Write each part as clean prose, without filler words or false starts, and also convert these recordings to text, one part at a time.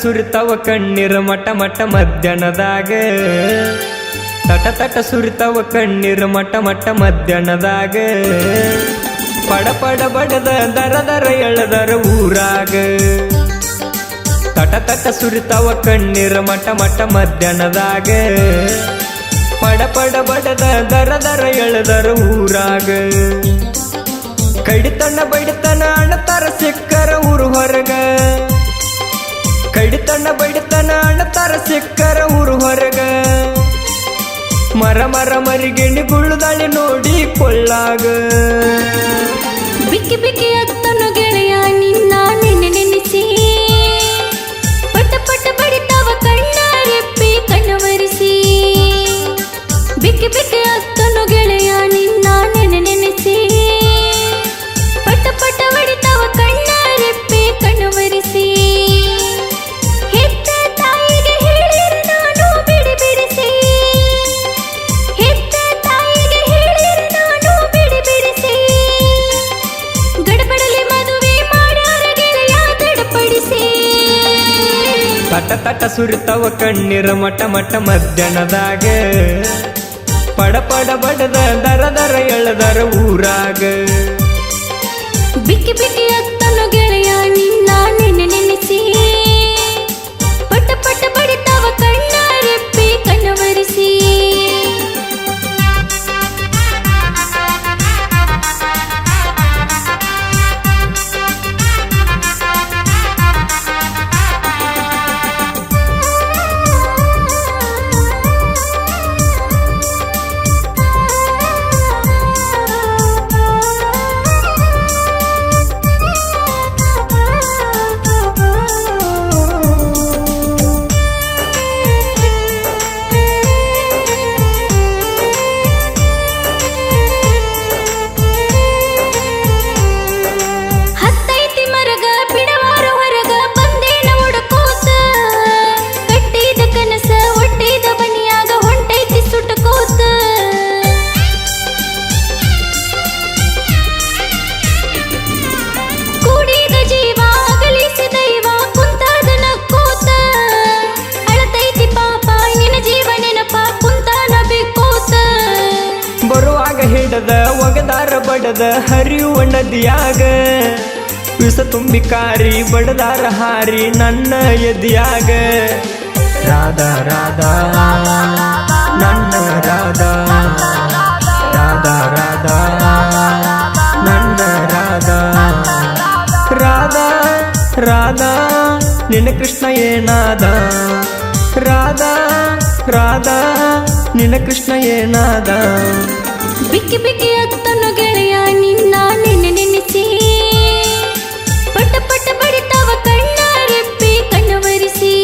ಸುರಿತಾವ ಕಣ್ಣೀರ ಮಟ ಮಟ ಮಧ್ಯಾಹ್ನದಾಗ ತಟ ತಟ ಸುರಿತಾವ ಕಣ್ಣೀರ ಮಟ ಮಟ ಮಧ್ಯಾಹ್ನದಾಗ ಪಡ ಪಡ ಬಡದ ದರ ದರ ಎಳದರ ಊರಾಗ ತಟ ತಟ ಸುರಿತಾವ ಕಣ್ಣೀರ ಮಟ ಮಟ ಮಧ್ಯಾಹ್ನದಾಗ ಪಡ ಪಡ ಬಡದ ದರ ದರ ಎಳದರ ಊರಾಗ ಕಡಿತನ ಬಡಿತನ ಅಣತಾರ ಸಿಕ್ಕರ ಊರು ಹೊರಗ ಕಡಿತನ ಬಡಿತನ ಅಣತಾರ ಸಿಕ್ಕರ ಊರು ಹೊರಗ ಮರ ಮರ ಮರಿಗಿಣಿ ಗುಳ್ಳುದಾಳಿ ನೋಡಿ ಕೊಳ್ಳಾಗ ಬಿಕ್ಕಿ ಬಿಕ್ಕಿ ಅತ್ತನು ಗೆಳೆಯ ನಿನ್ನ ನೆನೆ ನೆನೆಸಿ ಪಟ ಪಟ ಬಡಿತಾವ ಕಣ್ಣ ರೆಪ್ಪಿ ಕಣ್ಣವರಿಸಿ ಬಿಕ್ಕಿ ಬಿಕ್ಕಿ ಅತ್ತನು ಗೆಳೆಯ ನಿನ್ನ ನೆನೆ ನೆನೆಸಿ ಪಟ ಪಟ ಬಡಿತಾವ ಕಣ್ಣ ರೆಪ್ಪಿ ಕಣ್ಣವರಿಸಿ ಹೆತ್ತ ತಾಯಿಗೆ ಹೇಳಿರ ನಾನು ಬಿಡಿ ಬಿಡಿಸಿ ಹೆತ್ತ ತಾಯಿಗೆ ಹೇಳಿರ ನಾನು ಬಿಡಿ ಬಿಡಿಸಿ ಗಡಬಡಲಿ ಮದುವೆ ಮಾಡ್ಯಾರ ಗೆಳೆಯ ತಡಪಡಿಸಿ ತಟ ತಟ ಸುರಿತಾವ ಕಣ್ಣೀರ ಮಟ ಮಟ ಮಧ್ಯಾಹ್ನದಾಗ ಪಡ ಪಡ ಬಡದ ದರ ದರ ಎಳದರ ಊರಾಗ ಬಿಕ್ಕಿ ಬಿಕ್ಕಿ ಅತ್ತನು ಗೆಳೆಯ ನಿನ್ನ ನೆನೆ ನೆನೆಸಿ ಪಟ ಪಟ ಬಡಿತಾವ ಕಣ್ಣ ರೆಪ್ಪಿ ಕಣ್ಣವರಿಸಿ ಹತ್ತೈತಿ ಮರಗ ಬಿಡವಾರ ಹೊರಗ ಬಂದೇನ ಹುಡುಕೋತ ಕಟ್ಟಿದ ಕನಸ ಒಟ್ಟಿದ ಬನಿಯಾಗ ಹೊಂಟೈತಿ ಸುಟಕೋತ ಕೂಡಿದ ಜೀವ ಅಗಲಿಸಿ ದೈವ ಕುಂತಾದ ನಕ್ಕೋತ ಅಳತೈತಿ ಪಾಪ ನಿನ್ನ ಜೀವ ನೆನಪ ಕುಂತಾನ ಬೇಕೋತ ಬರುವಾಗ ಹಿಡದ ಒಗದಾರ ಬಡದ ಹರಿಯುವ ನದಿಯಾಗ ವಿಷ ತುಂಬಿ ಕಾರಿ ಬಡದಾರ ಹಾರಿ ನನ್ನ ಎದಿಯಾಗ ರಾಧಾ ರಾಧಾ ನನ್ನ ರಾಧಾ ರಾಧಾ ರಾಧಾ ನನ್ನ ರಾಧಾ ರಾಧಾ ರಾಧಾ ನಿನ್ನ ಕೃಷ್ಣ ಏನಾದ ರಾಧಾ ರಾಧಾ ನಿನ್ನ ಕೃಷ್ಣ ಏನಾದ ಬಿಕ್ಕಿ ಬಿಕ್ಕಿ ಅತ್ತನು ಗೆಳೆಯ ನಿನ್ನ ನೆನೆ ನೆನೆಸಿ ಪಟ ಪಟ ಬಡಿತಾವ ಕಣ್ಣ ರೆಪ್ಪಿ ಕಣ್ಣವರಿಸಿ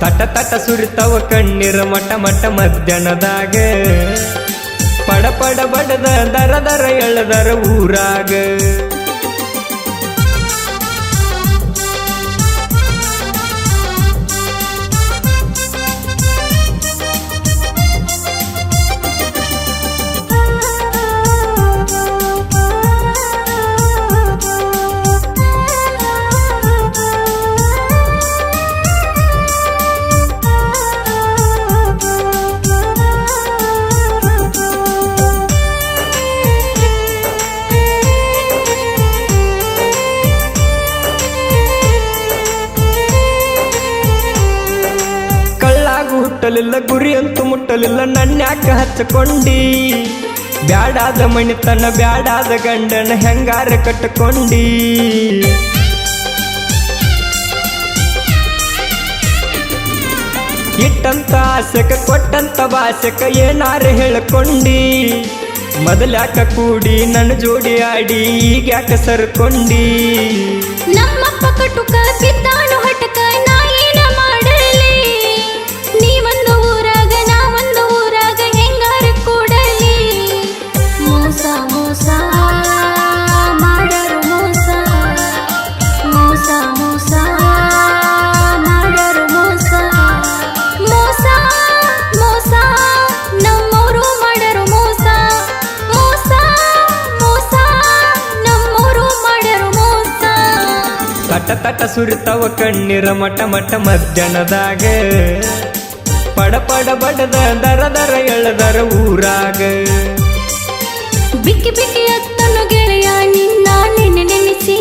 ತಟ ತಟ ಸುರಿತಾವ ಕಣ್ಣೀರ ಮಟ ಮಟ ಮಧ್ಯಾಹ್ನದಾಗ ಪಡ ಪಡ ಬಡದ ದರ ದರ ಎಳದರ ಊರಾಗ ಹುಟ್ಟಲಿಲ್ಲ ಗುರಿ ಅಂತೂ ಮುಟ್ಟಲಿಲ್ಲ ನನ್ಯಾಕ ಹಚ್ಚಕೊಂಡಿ ಬ್ಯಾಡಾದ ಮಣಿತನ ಬ್ಯಾಡಾದ ಗಂಡನ ಹೆಂಗಾರ ಕಟ್ಟಕೊಂಡಿ ಇಟ್ಟಂತ ಆಸೆಕ ಕೊಟ್ಟಂತ ಭಾಷೆಕ ಏನಾರ ಹೇಳ್ಕೊಂಡಿ ಮೊದಲ್ಯಾಕ ಕೂಡಿ ನನ್ನ ಜೋಡಿ ಆಡಿ ಈಗ್ಯಾಕ ಸರ್ಕೊಂಡಿ ನಮ್ಮಪ್ಪ ಕಟುಕ ಬಿದ್ದಾನು ಹಟಕ ನಾ ಏನ ಮಾಡಲಿ ನೀವೊಂದು ಊರಾಗ ನಾ ಒಂದು ಊರಾಗ ಹೆಂಗಾರ ಕೂಡಲಿ ಮೋಸ ಮೋಸ ಮಾಡರು ಮೋಸ ಮೋಸ ಮೋಸ ಮಾಡರು ಮೋಸ ಮೋಸ ಮೋಸ ನಮ್ಮವರು ಮಾಡರು ಮೋಸ ಮೋಸ ಮೋಸ ನಮ್ಮವರು ಮಾಡರು ಮೋಸ ತಟ ತಟ ತಟ ಸುರಿತವ ಕಣ್ಣೀರ ಮಟ ಮಟ ಮಧ್ಯಾಹ್ನದಾಗ ಪಡ ಪಡ ಬಡದ ದರ ದರ ಎಳದರ ಊರಾಗ ಬಿಕ್ಕಿ ಬಿಕ್ಕಿ ಅತ್ತನು ಗೆಳೆಯ ನಿನ್ನ ನೆನೆ ನೆನೆಸಿ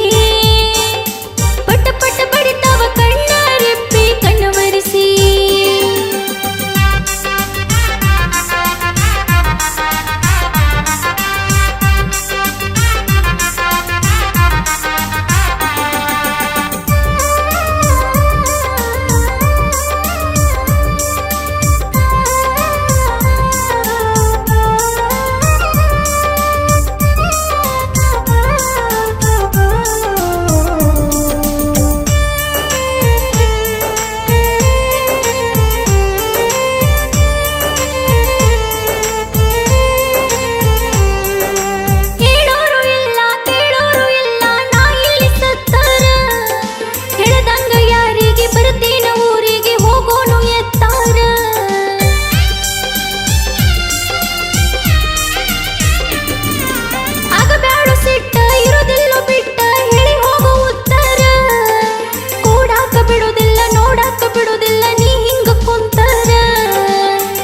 ಪಟ ಪಟ ಬಡಿತವ ಕಣ್ಣ ರೆಪ್ಪಿ ಕಣ್ಣವರಿಸಿ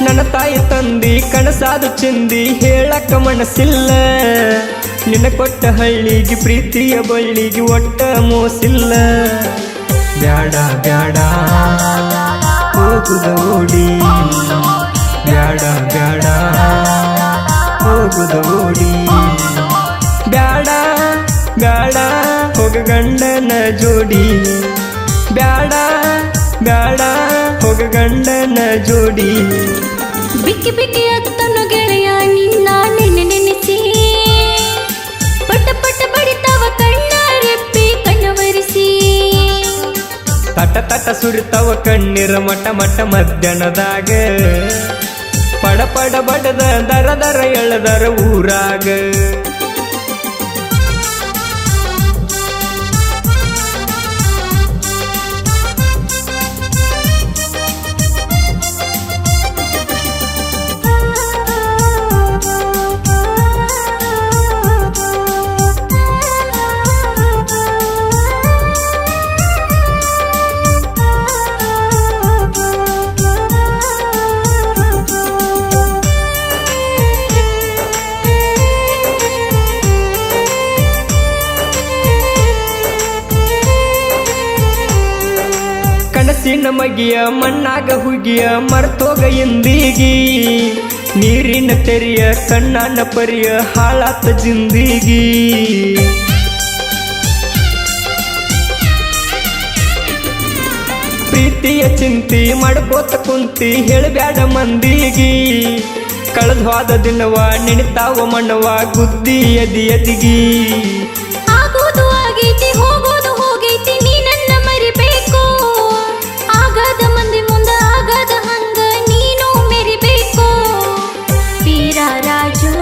ನನ್ನ ತಾಯಿ ತಂದಿ ಕನಸಾದು ಚಿಂದಿ ಹೇಳಕ್ಕ ಮನಸ್ಸಿಲ್ಲ ನಿನ್ನ ಕೊಟ್ಟ ಹಳ್ಳಿಗೆ ಪ್ರೀತಿಯ ಬಳ್ಳಿಗೆ ಒಟ್ಟ ಮೋಸಿಲ್ಲ ಬ್ಯಾಡ ಬ್ಯಾಡ ಹೋಗುದ ಓಡಿ ಬ್ಯಾಡ ಬ್ಯಾಡ ಹೋಗುದ ಓಡಿ ಬ್ಯಾಡ ಬ್ಯಾಡ ಹೋಗ ಗಂಡನ ಜೋಡಿ ಬ್ಯಾಡ ಬ್ಯಾಡ ಹೋಗ ಗಂಡನ ಜೋಡಿ ಬಿಕ್ಕಿ ಬಿಕ್ಕಿ ಅತ್ತನು ಗೆಳೆಯ ನಿನ್ನ ನೆನೆ ನೆನೆಸಿ ಪಟ ಪಟ ಬಡಿತವ ಕಣ್ಣ ರೆಪ್ಪಿ ಕಣ್ಣವರಿಸಿ ತಟ ತಟ ಸುರಿತವ ಕಣ್ಣೀರ ಮಟ ಮಟ ಮಧ್ಯಾಹ್ನದಾಗ ಪಡ ಪಡ ಬಡದ ದರ ದರ ಎಳದರ ಊರಾಗ ಕನಸಿನ ಮಗಿಯ ಮಣ್ಣಾಗ ಹುಗಿಯ ಮರ್ತೋಗ ಎಂದಿಗಿ ನೀರಿನ ತೆರೆಯ ಕಣ್ಣಾನ ಪರಿಯ ಹಾಳಾತ ಜಿಂದಿಗಿ ಪ್ರೀತಿಯ ಚಿಂತಿ ಮಾಡ್ಕೋತ ಕುಂತಿ ಹೇಳಬ್ಯಾಡ ಮಂದಿಗಿ ಕಳೆದ ಹೋದ ದಿನವ ನೆನಿತಾವ ಮಣ್ಣವ ಗುದ್ದಿ ಎದಿ ಎದಿಗಿ ಆಗೋದು ಆಗೈತಿ ಹೋಗೋದು ಹೋಗೈತಿ ನೀ ನನ್ನ ಮರಿಬೇಕು ಆಗದ ಮಂದಿ ಮುಂದ ಆಗದ ಹಂಗ ನೀನು ಮೆರಿಬೇಕು ವೀರ ರಾಜು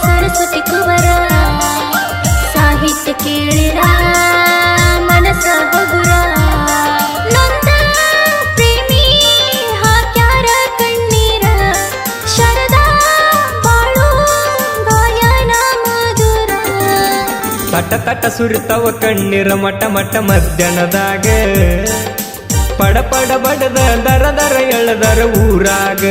ಸರಸ್ವತಿ ಕುವರ ಸಾಹಿತ್ಯ ಕೇಳಿರ ಮನಸ ಬಗುರ ನೊಂದ ಪ್ರೇಮಿ ಹಾಕ್ಯಾರ ಕಣ್ಣೀರ ಶರದ ಬಾಳು ಗಾಯನ ಮಧುರ ತಟ ತಟ ಸುರಿತವ ಕಣ್ಣೀರ ಮಟ ಮಟ ಮಧ್ಯಾಹ್ನದಾಗ ಪಡ ಪಡ ಬಡದ ದರ ದರ ಎಳದರ ಊರಾಗ